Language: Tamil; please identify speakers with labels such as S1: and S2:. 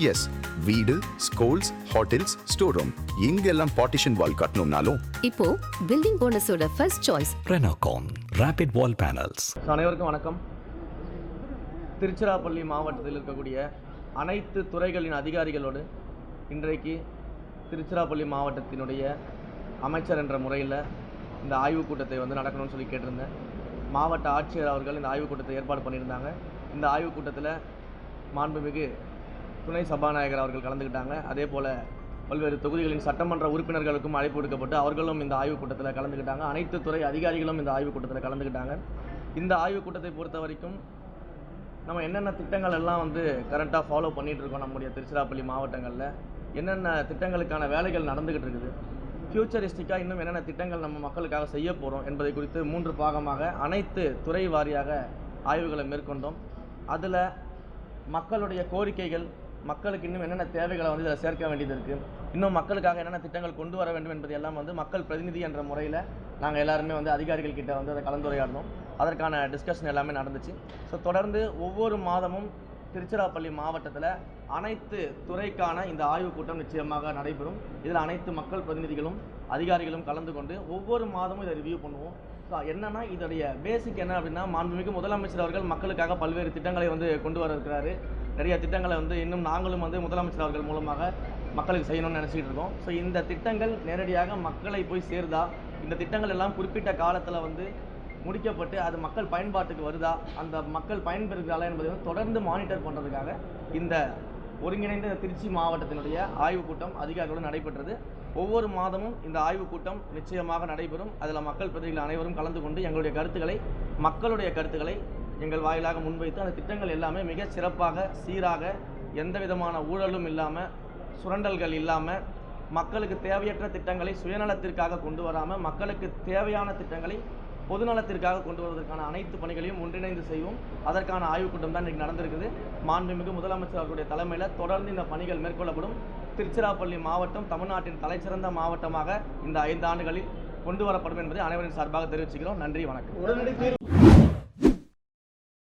S1: எஸ், வீடு, ஸ்கூல்ஸ், ஹோட்டல்ஸ், ஸ்டோர் ரூம் இங்கெல்லாம் பார்ட்டிஷன் வால் கட்டணும்னாலும்
S2: இப்போ பில்டிங் போனஸோட first choice
S3: Renocon Rapid Wall Panels.
S4: அனைவருக்கும் வணக்கம். திருச்சிராப்பள்ளி மாவட்டத்தில் இருக்கக்கூடிய அனைத்து துறைகளின் அதிகாரிகளோடு இன்றைக்கு திருச்சிராப்பள்ளி மாவட்டத்தினுடைய அமைச்சர் என்ற முறையில் இந்த ஆய்வுக் கூட்டத்தை நடக்கணும்னு சொல்லி கேட்டிருந்தேன். மாவட்ட ஆட்சியர் அவர்கள் இந்த ஆய்வுக் கூட்டத்தை ஏற்பாடு பண்ணியிருந்தாங்க. இந்த ஆய்வுக் கூட்டத்தில் மாண்புமிகு துணை சபாநாயகர் அவர்கள் கலந்துக்கிட்டாங்க. அதே போல் பல்வேறு தொகுதிகளின் சட்டமன்ற உறுப்பினர்களுக்கும் அழைப்பு விடுக்கப்பட்டு அவர்களும் இந்த ஆய்வுக் கூட்டத்தில் கலந்துக்கிட்டாங்க. அனைத்து துறை அதிகாரிகளும் இந்த ஆய்வுக் கூட்டத்தில் கலந்துக்கிட்டாங்க. இந்த ஆய்வுக் கூட்டத்தை பொறுத்த வரைக்கும் நம்ம என்னென்ன திட்டங்கள் எல்லாம் கரண்ட்டாக ஃபாலோ பண்ணிகிட்டு இருக்கோம், நம்முடைய திருச்சிராப்பள்ளி மாவட்டங்களில் என்னென்ன திட்டங்களுக்கான வேலைகள் நடந்துக்கிட்டு இருக்குது, ஃப்யூச்சரிஸ்டிக்காக இன்னும் என்னென்ன திட்டங்கள் நம்ம மக்களுக்காக செய்ய போகிறோம் என்பதை குறித்து 3 பாகமாக அனைத்து துறை வாரியாக ஆய்வுகளை மேற்கொண்டோம். அதில் மக்களுடைய கோரிக்கைகள், மக்களுக்கு இன்னும் என்னென்ன தேவைகளை இதில் சேர்க்க வேண்டியது இருக்குது, இன்னும் மக்களுக்காக என்னென்ன திட்டங்கள் கொண்டு வர வேண்டும் என்பது எல்லாம் மக்கள் பிரதிநிதி என்ற முறையில் நாங்கள் எல்லாருமே அதிகாரிகள் கிட்ட அதை கலந்துரையாடணும். அதற்கான டிஸ்கஷன் எல்லாமே நடந்துச்சு. ஸோ தொடர்ந்து ஒவ்வொரு மாதமும் திருச்சிராப்பள்ளி மாவட்டத்தில் அனைத்து துறைக்கான இந்த ஆய்வுக் கூட்டம் நிச்சயமாக நடைபெறும். இதில் அனைத்து மக்கள் பிரதிநிதிகளும் அதிகாரிகளும் கலந்து கொண்டு ஒவ்வொரு மாதமும் இதை ரிவ்யூ பண்ணுவோம். ஸோ என்னென்னா இதோடைய பேசிக் என்ன அப்படின்னா, மாண்புமிகு முதலமைச்சர் அவர்கள் மக்களுக்காக பல்வேறு திட்டங்களை கொண்டு வர இருக்கிறாரு. நிறைய திட்டங்களை இன்னும் நாங்களும் முதலமைச்சர் அவர்கள் மூலமாக மக்களுக்கு செய்யணும்னு நினச்சிக்கிட்டு இருக்கோம். ஸோ இந்த திட்டங்கள் நேரடியாக மக்களை போய் சேருதா, இந்த திட்டங்கள் எல்லாம் குறிப்பிட்ட காலத்தில் முடிக்கப்பட்டு அது மக்கள் பயன்பாட்டுக்கு வருதா, அந்த மக்கள் பயன்பெறுகிறாளா என்பதை தொடர்ந்து மானிட்டர் பண்ணுறதுக்காக இந்த ஒருங்கிணைந்த திருச்சி மாவட்டத்தினுடைய ஆய்வுக் கூட்டம் அதிகாரிகளுடன் நடைபெற்றது. ஒவ்வொரு மாதமும் இந்த ஆய்வுக் கூட்டம் நிச்சயமாக நடைபெறும். அதில் மக்கள் பிரதிநிதிகள் அனைவரும் கலந்து கொண்டு எங்களுடைய கருத்துக்களை, மக்களுடைய கருத்துக்களை எங்கள் வாயிலாக முன்வைத்து அந்த திட்டங்கள் எல்லாமே மிக சிறப்பாக, சீராக, எந்த விதமான ஊழலும் இல்லாமல், சுரண்டல்கள் இல்லாமல், மக்களுக்கு தேவையற்ற திட்டங்களை சுயநலத்திற்காக கொண்டு வராமல் மக்களுக்கு தேவையான திட்டங்களை பொதுநலத்திற்காக கொண்டு வருவதற்கான அனைத்து பணிகளையும் ஒன்றிணைந்து செய்வோம். அதற்கான ஆய்வுக் கூட்டம் தான் இன்றைக்கு நடந்திருக்குது. மாண்புமிகு முதலமைச்சர் அவர்களுடைய தலைமையில் தொடர்ந்து இந்த பணிகள் மேற்கொள்ளப்படும். திருச்சிராப்பள்ளி மாவட்டம் தமிழ்நாட்டின் தலைசிறந்த மாவட்டமாக இந்த 5 ஆண்டுகளில் கொண்டு வரப்படும் என்பதை அனைவரின் சார்பாக தெரிவிச்சுக்கிறோம். நன்றி, வணக்கம்.